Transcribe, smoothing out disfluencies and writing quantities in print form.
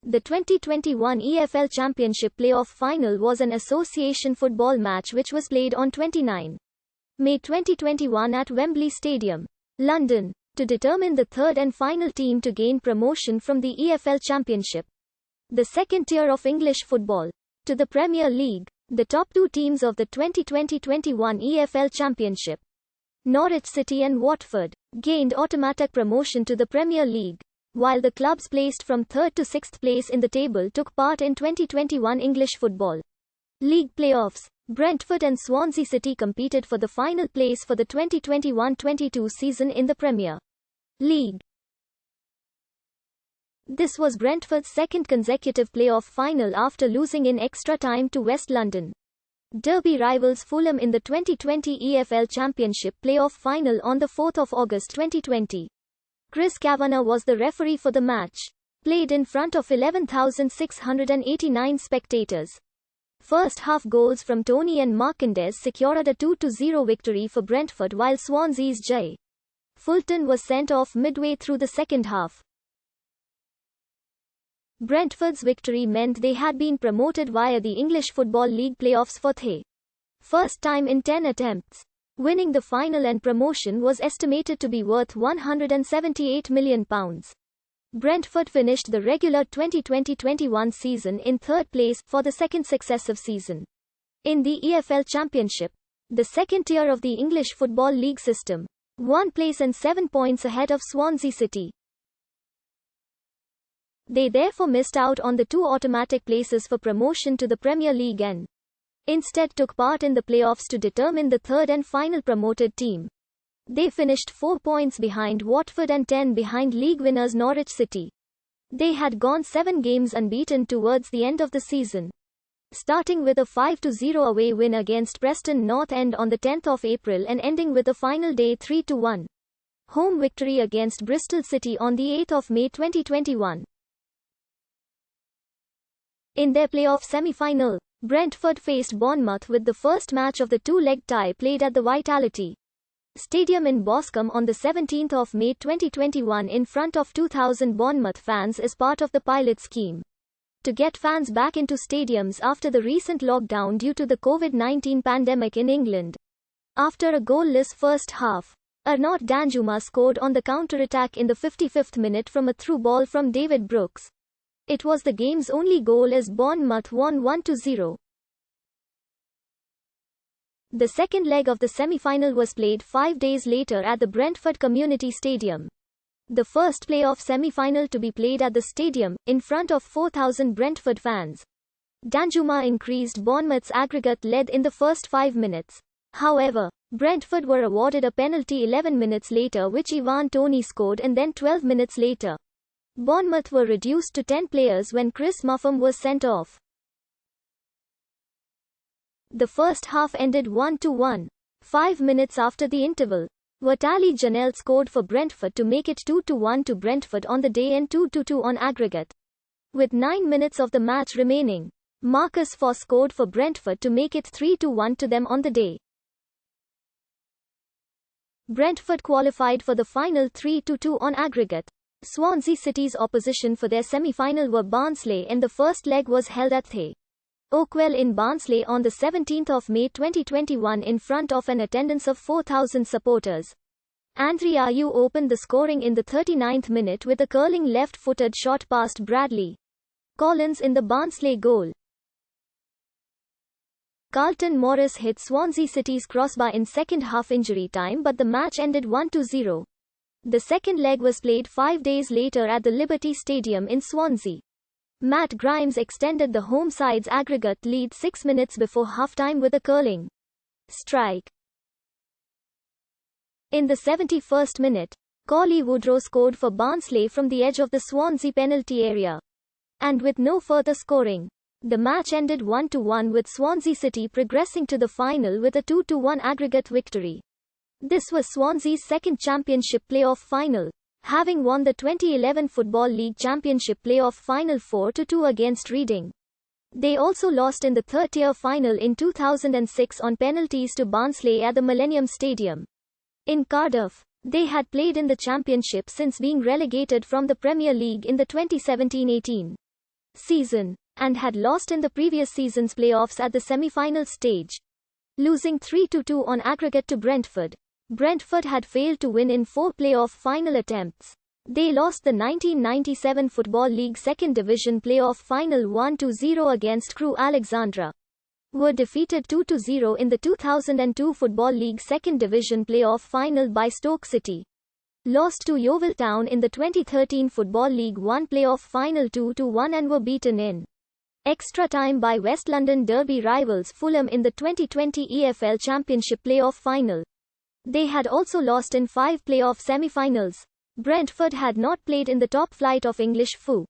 The 2021 EFL Championship playoff final was an association football match which was played on 29 May 2021 at Wembley Stadium, London, to determine the third and final team to gain promotion from the EFL Championship, the second tier of English football, to the Premier League. The top two teams of the 2020-21 EFL Championship, Norwich City and Watford, gained automatic promotion to the Premier League, while the clubs placed from 3rd to 6th place in the table took part in 2021 English Football League playoffs. Brentford and Swansea City competed for the final place for the 2021-22 season in the Premier League. This was Brentford's second consecutive playoff final after losing in extra time to West London derby rivals Fulham in the 2020 EFL Championship playoff final on 4 August 2020. Chris Kavanagh was the referee for the match, played in front of 11,689 spectators. First half goals from Tony and Markandez secured a 2-0 victory for Brentford, while Swansea's J. Fulton was sent off midway through the second half. Brentford's victory meant they had been promoted via the English Football League playoffs for the first time in 10 attempts. Winning the final and promotion was estimated to be worth £178 million. Brentford finished the regular 2020-21 season in third place for the second successive season in the EFL Championship, the second tier of the English Football League system, 1 place and 7 points ahead of Swansea City. They therefore missed out on the 2 automatic places for promotion to the Premier League and instead took part in the playoffs to determine the third and final promoted team. They finished 4 points behind Watford and 10 behind league winners Norwich City. They had gone 7 games unbeaten towards the end of the season, starting with a 5-0 away win against Preston North End on the 10th of April and ending with a final day 3-1 home victory against Bristol City on the 8th of May 2021. In their playoff semi-final, Brentford faced Bournemouth with the first match of the 2-leg tie played at the Vitality Stadium in Boscombe on the 17th of May 2021 in front of 2,000 Bournemouth fans as part of the pilot scheme to get fans back into stadiums after the recent lockdown due to the COVID-19 pandemic in England. After a goalless first half, Arnaud Danjuma scored on the counter-attack in the 55th minute from a through ball from David Brooks. It was the game's only goal as Bournemouth won 1-0. The second leg of the semi-final was played 5 days later at the Brentford Community Stadium, the first playoff semi-final to be played at the stadium, in front of 4,000 Brentford fans. Danjuma increased Bournemouth's aggregate lead in the first 5 minutes. However, Brentford were awarded a penalty 11 minutes later which Ivan Toney scored, and then 12 minutes later, Bournemouth were reduced to 10 players when Chris Muffam was sent off. The first half ended 1-1. 5 minutes after the interval, Vitaly Janelt scored for Brentford to make it 2-1 to Brentford on the day and 2-2 on aggregate. With 9 minutes of the match remaining, Marcus Foss scored for Brentford to make it 3-1 to them on the day. Brentford qualified for the final 3-2 on aggregate. Swansea City's opposition for their semi-final were Barnsley, and the first leg was held at the Oakwell in Barnsley on the 17th of May 2021 in front of an attendance of 4,000 supporters. Andre Ayew opened the scoring in the 39th minute with a curling left-footed shot past Bradley Collins in the Barnsley goal. Carlton Morris hit Swansea City's crossbar in second half injury time, but the match ended 1-0. The second leg was played 5 days later at the Liberty Stadium in Swansea. Matt Grimes extended the home side's aggregate lead 6 minutes before halftime with a curling strike. In the 71st minute, Cauley Woodrow scored for Barnsley from the edge of the Swansea penalty area. And with no further scoring, the match ended 1-1 with Swansea City progressing to the final with a 2-1 aggregate victory. This was Swansea's second championship playoff final, having won the 2011 Football League Championship playoff final 4-2 against Reading. They also lost in the third-tier final in 2006 on penalties to Barnsley at the Millennium Stadium in Cardiff. They had played in the Championship since being relegated from the Premier League in the 2017-18 season, and had lost in the previous season's playoffs at the semi-final stage, losing 3-2 on aggregate to Brentford. Brentford had failed to win in 4 playoff final attempts. They lost the 1997 Football League Second Division playoff final 1-0 against Crewe Alexandra. Were defeated 2-0 in the 2002 Football League Second Division playoff final by Stoke City. Lost to Yeovil Town in the 2013 Football League 1 playoff final 2-1 and were beaten in extra time by West London derby rivals Fulham in the 2020 EFL Championship playoff final. They had also lost in 5 playoff semi-finals. Brentford had not played in the top flight of English FO.